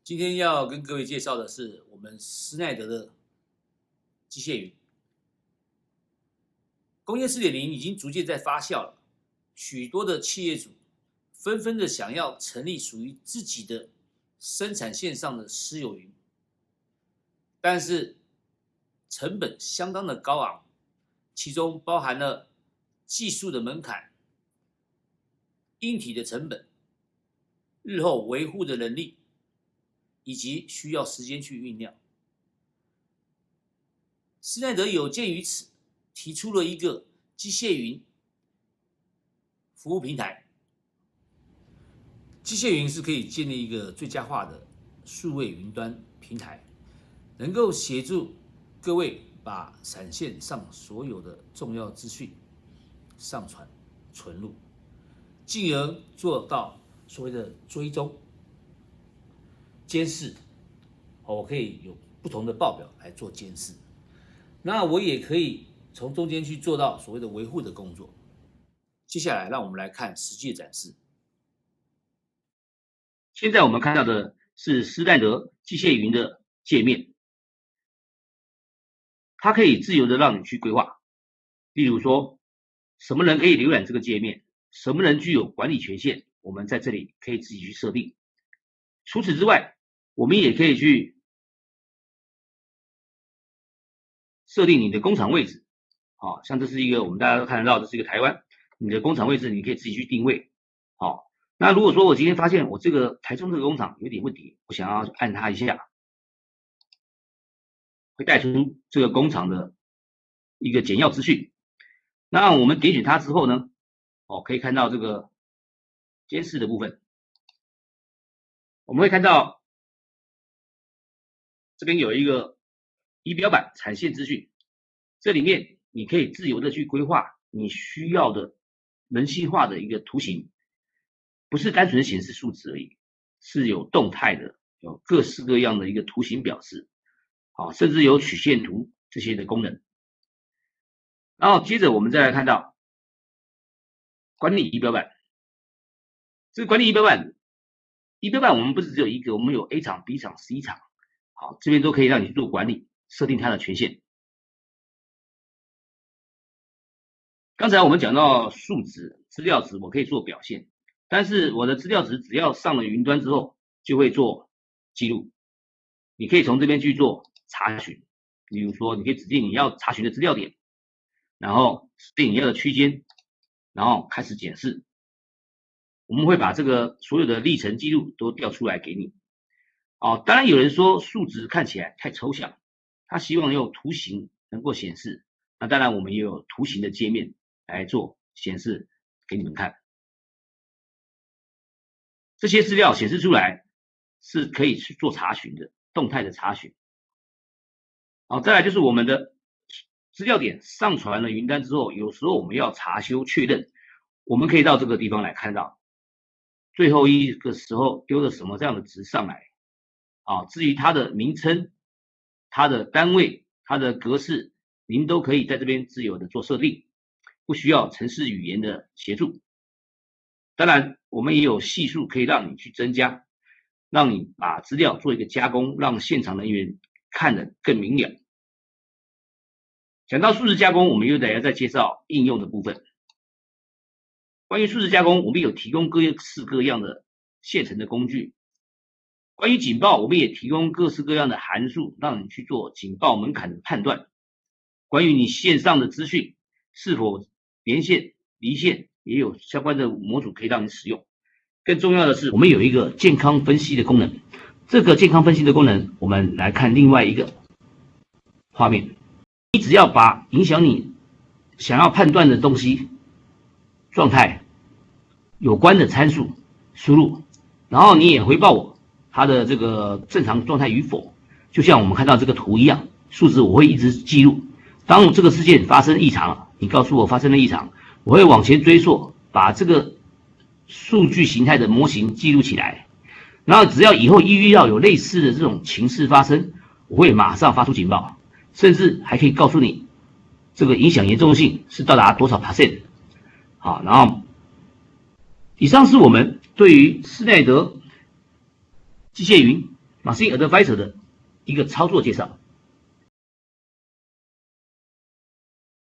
今天要跟各位介绍的是我们施耐德的机械云。工业4.0已经逐渐在发酵了，许多的企业主纷纷的想要成立属于自己的生产线上的私有云，但是成本相当的高昂，其中包含了技术的门槛、硬体的成本、日后维护的能力，以及需要时间去酝酿。施耐德有鉴于此，提出了一个机械云服务平台。机械云是可以建立一个最佳化的数位云端平台，能够协助各位把闪线上所有的重要资讯上传存入，进而做到所谓的追踪、监视。我可以有不同的报表来做监视，那我也可以从中间去做到所谓的维护的工作。接下来，让我们来看实际的展示。现在我们看到的是施耐德机械云的界面，它可以自由的让你去规划，例如说，什么人可以浏览这个界面，什么人具有管理权限，我们在这里可以自己去设定。除此之外，我们也可以去设定你的工厂位置，像这是一个我们大家都看得到，这是一个台湾，你的工厂位置你可以自己去定位。那如果说我今天发现我这个台中这个工厂有点问题，我想要按它一下，会带出这个工厂的一个简要资讯。那我们点选它之后呢，可以看到这个监视的部分，我们会看到这边有一个仪表板产线资讯，这里面你可以自由的去规划你需要的人性化的一个图形，不是单纯显示数字而已，是有动态的，有各式各样的一个图形表示，甚至有曲线图这些的功能。然后接着我们再来看到管理仪表板，这个管理仪表板我们不是只有一个，我们有 A 厂、B 厂、C 厂，这边都可以让你去做管理，设定它的权限。刚才我们讲到数值、资料值，我可以做表现，但是我的资料值只要上了云端之后，就会做记录。你可以从这边去做查询，比如说你可以指定你要查询的资料点，然后指定你要的区间，然后开始检视。我们会把这个所有的历程记录都调出来给你。当然有人说数值看起来太抽象，他希望用图形能够显示，那当然我们也有图形的界面来做显示给你们看。这些资料显示出来是可以去做查询的，动态的查询。再来就是我们的资料点上传了云端之后，有时候我们要查修确认，我们可以到这个地方来看到最后一个时候丢了什么这样的值上来。至于它的名称、它的单位、它的格式，您都可以在这边自由的做设定，不需要程式语言的协助。当然我们也有系数可以让你去增加，让你把资料做一个加工，让现场人员看得更明了。讲到数字加工，我们又得要再介绍应用的部分。关于数字加工，我们有提供各式各样的现成的工具。关于警报，我们也提供各式各样的函数，让你去做警报门槛的判断。关于你线上的资讯是否连线、离线，也有相关的模组可以让你使用。更重要的是，我们有一个健康分析的功能。这个健康分析的功能，我们来看另外一个画面。你只要把影响你想要判断的东西、状态有关的参数输入，然后你也回报我它的这个正常状态与否，就像我们看到这个图一样，数值我会一直记录。当这个事件发生异常，你告诉我发生了异常，我会往前追溯，把这个数据形态的模型记录起来。然后只要以后遇到有类似的这种情势发生，我会马上发出警报，甚至还可以告诉你这个影响严重性是到达多少 %。然后以上是我们对于施耐德机械云 Machine Advisor 的一个操作介绍。